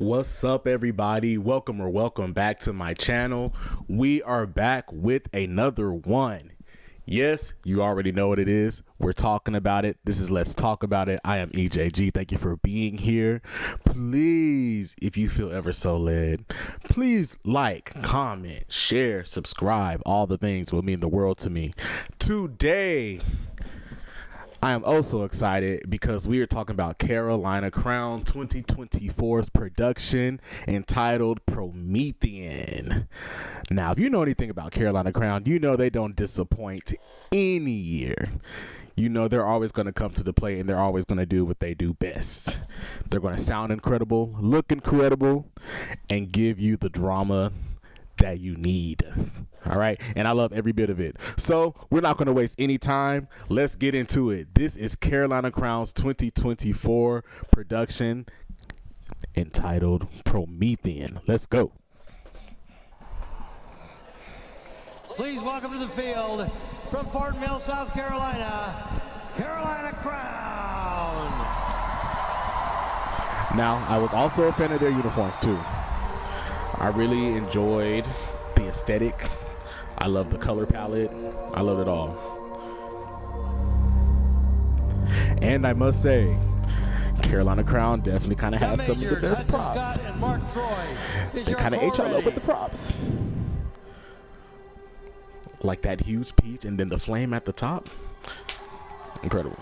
What's up, everybody? Welcome back to my channel. We are back with another one. Yes, you already know what it is. We're talking about it. This is Let's Talk About It. I am EJG. Thank you for being here. Please, if you feel ever so led, please like, comment, share, subscribe. All the things will mean the world to me. Today, I am also excited because we are talking about Carolina Crown 2024's production entitled PROMETHEAN. Now, if you know anything about Carolina Crown, you know they don't disappoint any year. You know they're always going to come to the plate and they're always going to do what they do best. They're going to sound incredible, look incredible, and give you the drama that you need. All right, and I love every bit of it. So we're not going to waste any time. Let's get into it. This is Carolina Crown's 2024 production entitled PROMETHEAN. Let's go. Please welcome to the field from Fort Mill, South Carolina, Carolina Crown. Now, I was also a fan of their uniforms too. I really enjoyed the aesthetic. I love the color palette. I love it all. And I must say, Carolina Crown definitely kind of has some of the best props. They kind of ate y'all up with the props. Like that huge peach and then the flame at the top. Incredible.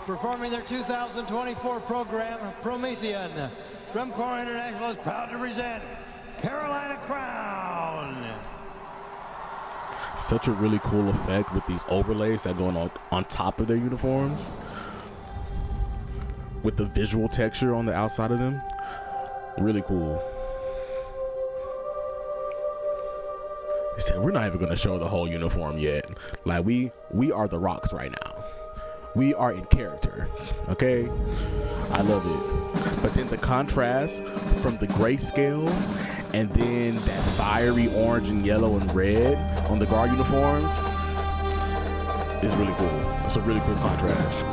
Performing their 2024 program, PROMETHEAN. Drumcore International is proud to present Carolina Crown. Such a really cool effect with these overlays that go on top of their uniforms. With the visual texture on the outside of them. Really cool. They said we're not even going to show the whole uniform yet. Like we are the Rocks right now. We are in character. Okay? I love it. But then the contrast from the grayscale and then that fiery orange and yellow and red on the guard uniforms is really cool. It's a really cool contrast.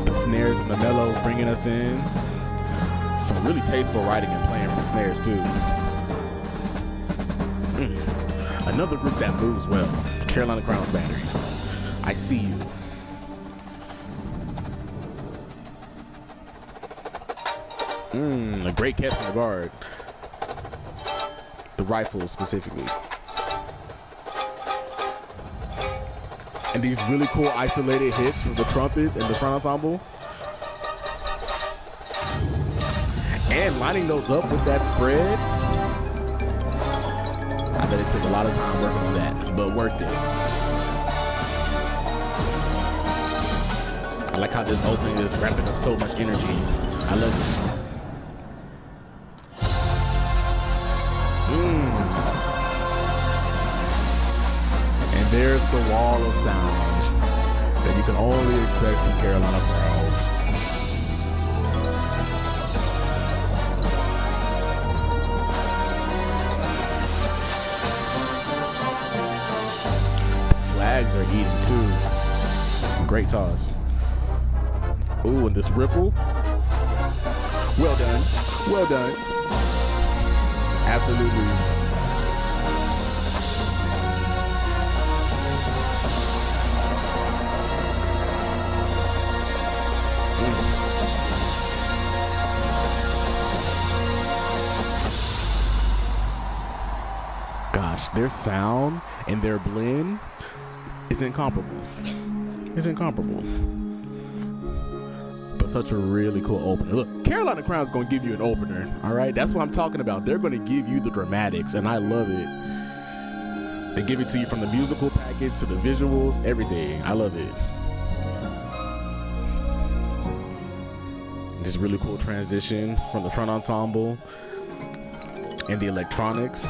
The snares and the mellows bringing us in. Some really tasteful writing and playing from the snares too. Another group that moves well. Carolina Crown's Battery. I see you. A great catch from the guard. The rifle specifically. And these really cool isolated hits from the trumpets and the front ensemble. And lining those up with that spread. I bet it took a lot of time working on that, but worked it. I like how this opening is ramping up so much energy. I love it. And there's the wall of sound that you can only expect from Carolina Crown. Flags are eating too. Great toss. Ooh, and this ripple. Well done. Well done. Absolutely. Gosh, their sound and their blend is incomparable. It's incomparable. But such a really cool opener. Look, Carolina Crown's going to give you an opener, all right? That's what I'm talking about. They're going to give you the dramatics, and I love it. They give it to you from the musical package to the visuals, everything. I love it. This really cool transition from the front ensemble and the electronics.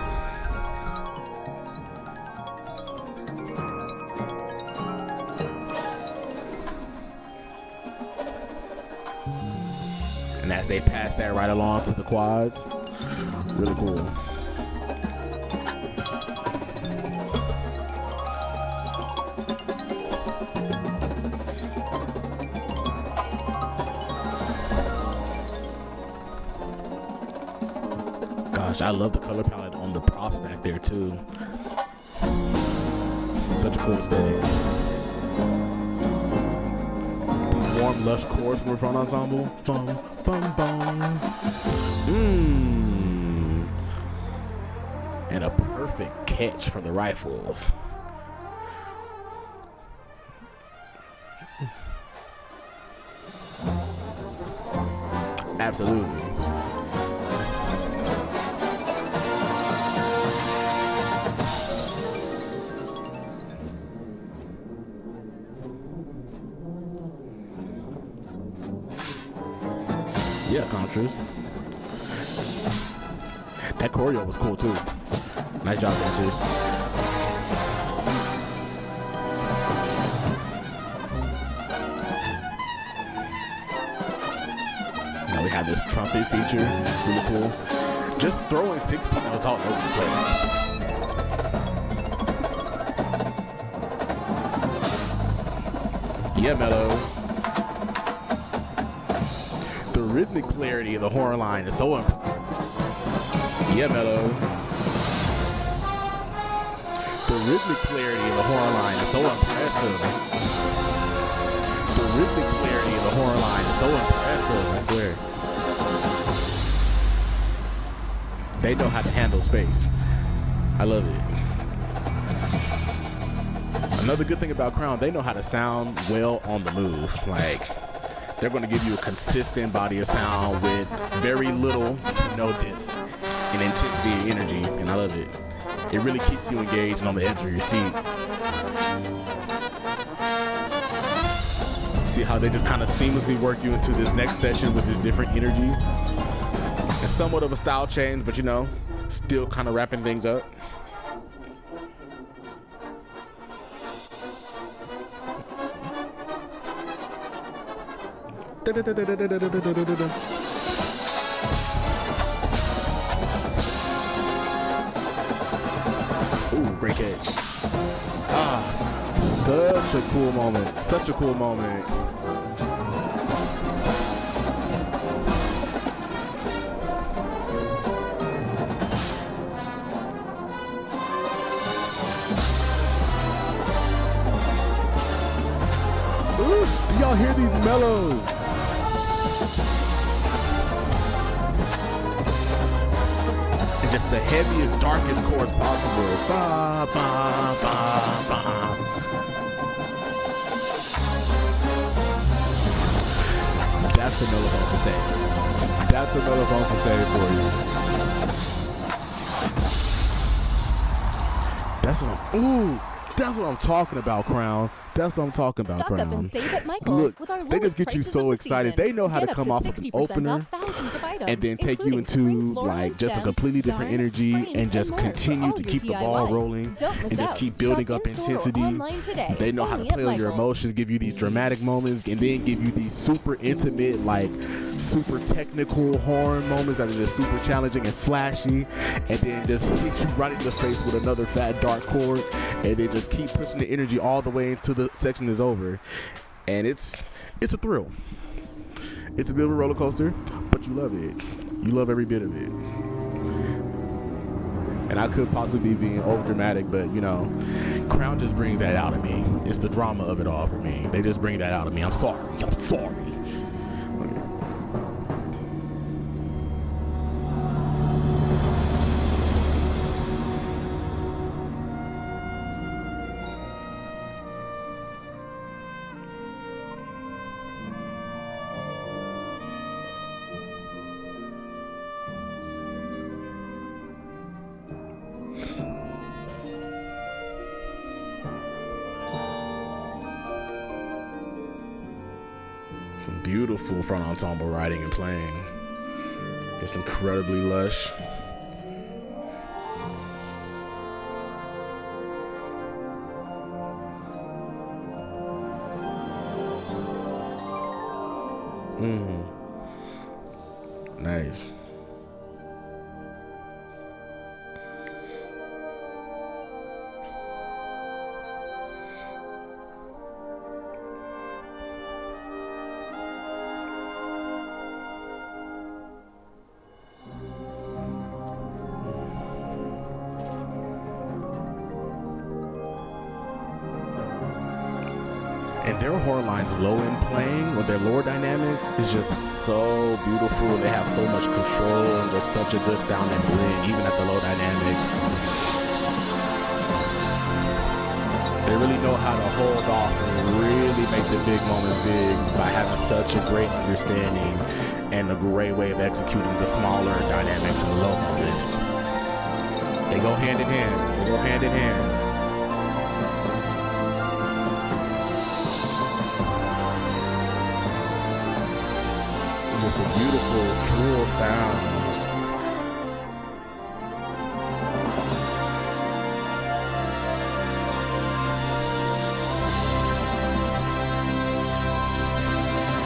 And as they pass that right along to the quads, really cool. gosh, I love the color palette on the props back there too. Such a cool aesthetic. These warm, lush chords from the front ensemble. Bum, bum, bum. And a perfect catch from the rifles. Absolutely. Yeah, Contras. That choreo was cool too. Nice job, dancers. Now we have this trumpet feature, really cool. Just throwing 16 notes all over the place. Yeah, mellow. The rhythmic clarity of the horn line is so important. Yeah, mellow. The rhythmic clarity of the horn line is so impressive. The rhythmic clarity of the horn line is so impressive, I swear. They know how to handle space. I love it. Another good thing about Crown, they know how to sound well on the move. Like, they're going to give you a consistent body of sound with very little to no dips in intensity and energy, and I love it. It really keeps you engaged and on the edge of your seat. See how they just kind of seamlessly work you into this next session with this different energy? It's somewhat of a style change, but you know, still kind of wrapping things up. Ooh, great catch. Ah, such a cool moment. Such a cool moment. Ooh, do y'all hear these mellows? And just the heaviest, darkest chords possible. Ba, ba, ba, ba. That's a mellophone sustain. That's a mellophone sustain for you. That's what I'm talking about, Crown. That's what I'm talking about, Stock Crown. up and save at Michael's Look, with our they just lowest get you prices so of the excited. season. They know how Get to up come off of an 60% opener off thousands of items, and then take you including into spring floral like just a stems, completely different yarn, energy frames, and just more for continue all to your keep the ball DIYs. rolling Don't miss and just out. keep building Shop up in-store or intensity. online today, They know how to only at play on your Michael's. emotions, give you these dramatic moments, and then give you these super intimate, like super technical horn moments that are just super challenging and flashy, and then just hit you right in the face with another fat dark chord, and then just keep pushing the energy all the way until the section is over. And it's a thrill. It's a bit of a roller coaster, but you love it. You love every bit of it. And I could possibly be being over dramatic, but you know, Crown just brings that out of me. It's the drama of it all for me. They just bring that out of me. I'm sorry. I'm sorry. Some beautiful front ensemble writing and playing. Just incredibly lush. Nice. And their horn lines low end playing with their lower dynamics is just so beautiful. They have so much control and just such a good sound and blend, even at the low dynamics. They really know how to hold off and really make the big moments big by having such a great understanding and a great way of executing the smaller dynamics and the low moments. They go hand in hand. They go hand in hand. Just a beautiful, full sound.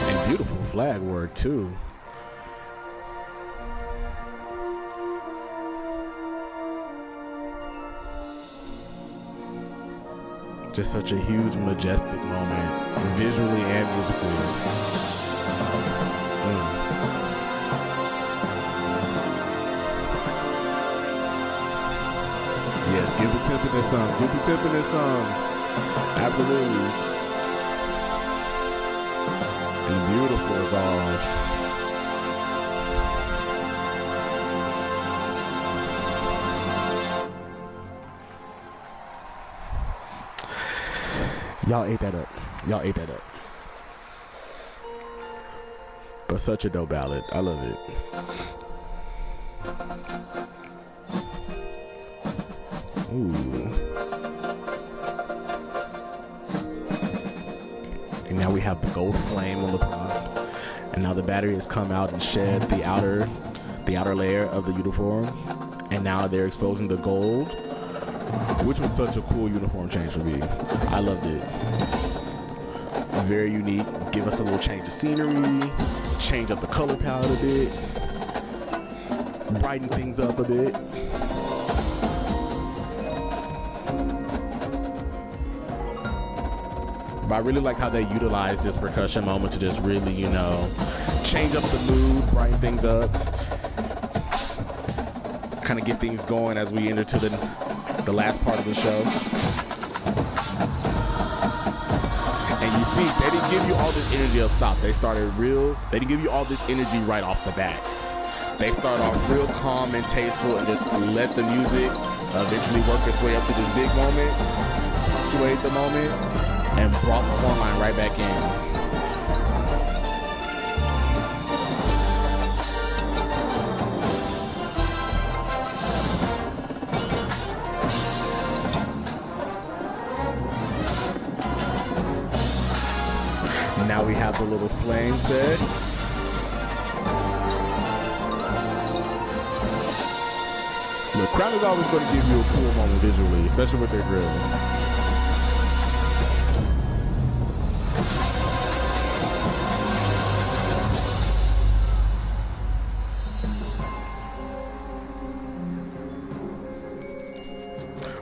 And beautiful flag work too. Just such a huge, majestic moment, visually and musically. Yes, give the timpani some. Give the timpani some. Absolutely. And beautiful is all. Y'all ate that up. Y'all ate that up. But such a dope ballad. I love it. Ooh. And now we have the gold flame on the top. And now the battery has come out and shed the outer layer of the uniform. And now they're exposing the gold, which was such a cool uniform change for me. I loved it. Very unique. Give us a little change of scenery, change up the color palette a bit, brighten things up a bit. But I really like how they utilize this percussion moment to just really, you know, change up the mood, brighten things up, kind of get things going as we enter to the last part of the show. And you see, they didn't give you all this energy up top. They didn't give you all this energy right off the bat. They start off real calm and tasteful and just let the music eventually work its way up to this big moment, punctuate the moment, and brought the horn line right back in. Now we have the little flame set. The crowd is always going to give you a cool moment visually, especially with their drill.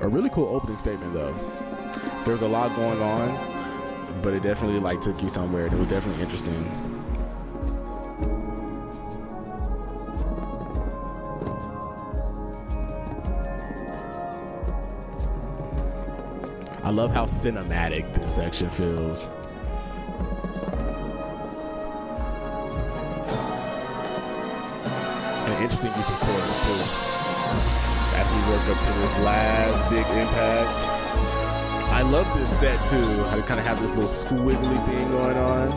A really cool opening statement though. There was a lot going on, but it definitely took you somewhere, and it was definitely interesting. I love how cinematic this section feels. And interesting use of chords too. As we work up to this last big impact. I love this set too. How we kind of have this little squiggly thing going on.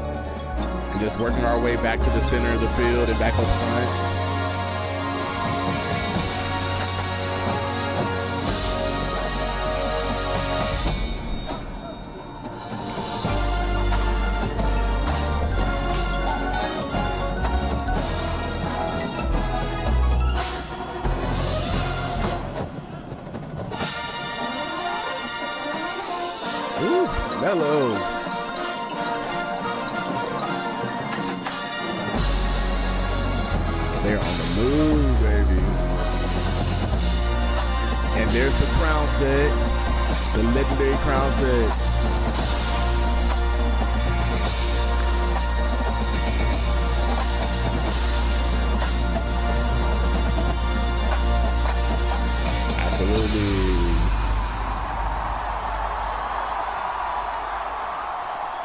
And just working our way back to the center of the field and back up front. Ooh, mellows. They're on the move, baby. And there's the crown set, the legendary crown set. Absolutely.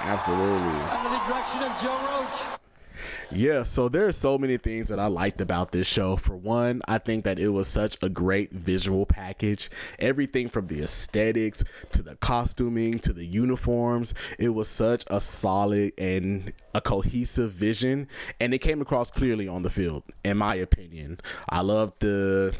Absolutely. Under the direction of Joe Roach. Yeah, so there are so many things that I liked about this show. For one, I think that it was such a great visual package. Everything from the aesthetics to the costuming to the uniforms, it was such a solid and a cohesive vision, and it came across clearly on the field, in my opinion. I love the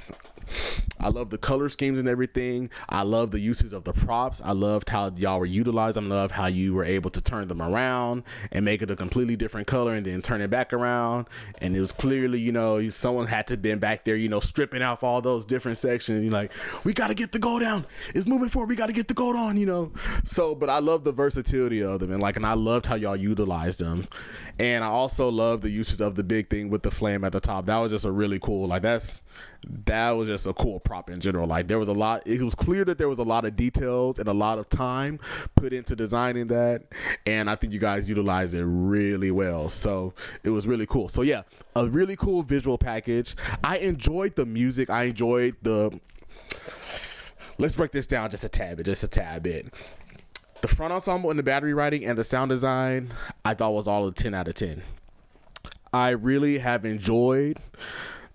color schemes and everything. I love the uses of the props. I loved how y'all were utilized. I love how you were able to turn them around and make it a completely different color and then turn it back around. And it was clearly, someone had to been back there, stripping off all those different sections. You're like, we got to get the goal down. It's moving forward. We got to get the goal on, So, but I love the versatility of them. And I loved how y'all utilized them. And I also love the uses of the big thing with the flame at the top. That was just a really cool, that was just a cool prop in general. It was clear that there was a lot of details and a lot of time put into designing that, and I think you guys utilized it really well, so it was really cool. So yeah, a really cool visual package. I enjoyed the music. Let's break this down just a tad bit. The front ensemble and the battery writing and the sound design, I thought was all a 10 out of 10. I really have enjoyed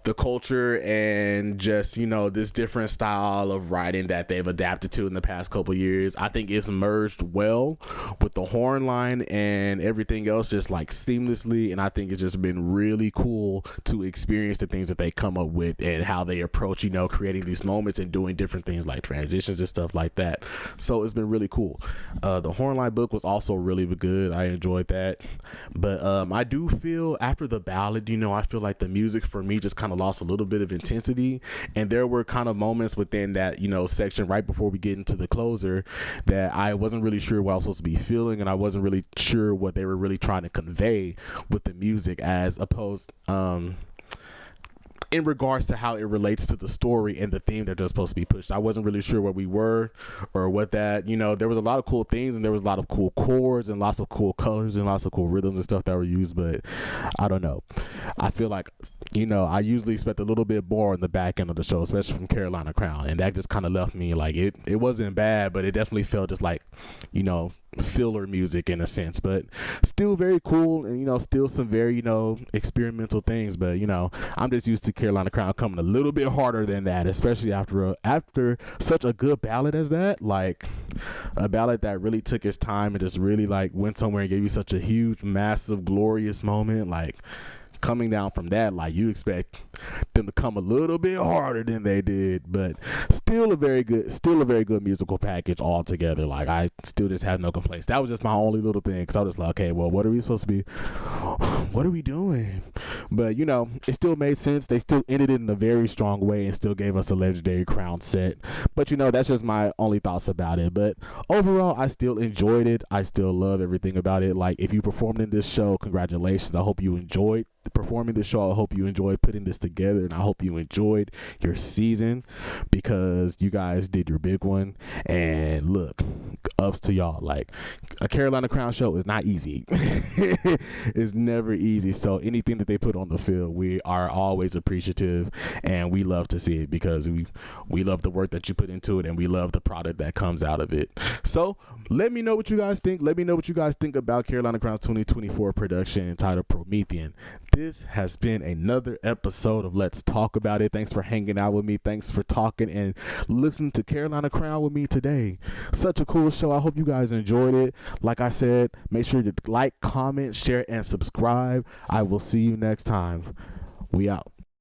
the culture and just, this different style of writing that they've adapted to in the past couple years. I think it's merged well with the horn line and everything else just seamlessly. And I think it's just been really cool to experience the things that they come up with and how they approach, creating these moments and doing different things like transitions and stuff like that. So it's been really cool. The horn line book was also really good. I enjoyed that. But I do feel after the ballad, I feel like the music for me just kind of lost a little bit of intensity, and there were kind of moments within that section right before we get into the closer that I wasn't really sure what I was supposed to be feeling, and I wasn't really sure what they were really trying to convey with the music as opposed in regards to how it relates to the story and the theme they're just supposed to be pushed. I wasn't really sure where we were or what that, there was a lot of cool things and there was a lot of cool chords and lots of cool colors and lots of cool rhythms and stuff that were used, but I don't know. I feel like, I usually expect a little bit more in the back end of the show, especially from Carolina Crown, and that just kind of left me it wasn't bad, but it definitely felt just filler music in a sense, but still very cool and still some very experimental things, but I'm just used to Carolina Crown coming a little bit harder than that, especially after such a good ballad as that, a ballad that really took its time and just really went somewhere and gave you such a huge, massive, glorious moment. Coming down from that, you expect them to come a little bit harder than they did, but still a very good musical package altogether. I still just have no complaints. That was just my only little thing, because I was just okay, well, what are we supposed to be, what are we doing? But it still made sense. They still ended it in a very strong way and still gave us a legendary crown set. But that's just my only thoughts about it. But overall, I still enjoyed it. I still love everything about it. If you performed in this show, congratulations. I hope you enjoyed performing this show. I hope you enjoyed putting this together, and I hope you enjoyed your season, because you guys did your big one. And look, ups to y'all. A Carolina Crown show is not easy. It's never easy. So anything that they put on the field, we are always appreciative, and we love to see it, because we love the work that you put into it, and we love the product that comes out of it. So let me know what you guys think. Let me know what you guys think about Carolina Crown's 2024 production entitled Promethean. This has been another episode of Let's Talk About It. Thanks for hanging out with me. Thanks for talking and listening to Carolina Crown with me today. Such a cool show. I hope you guys enjoyed it. Like I said, make sure to like, comment, share, and subscribe. I will see you next time. We out.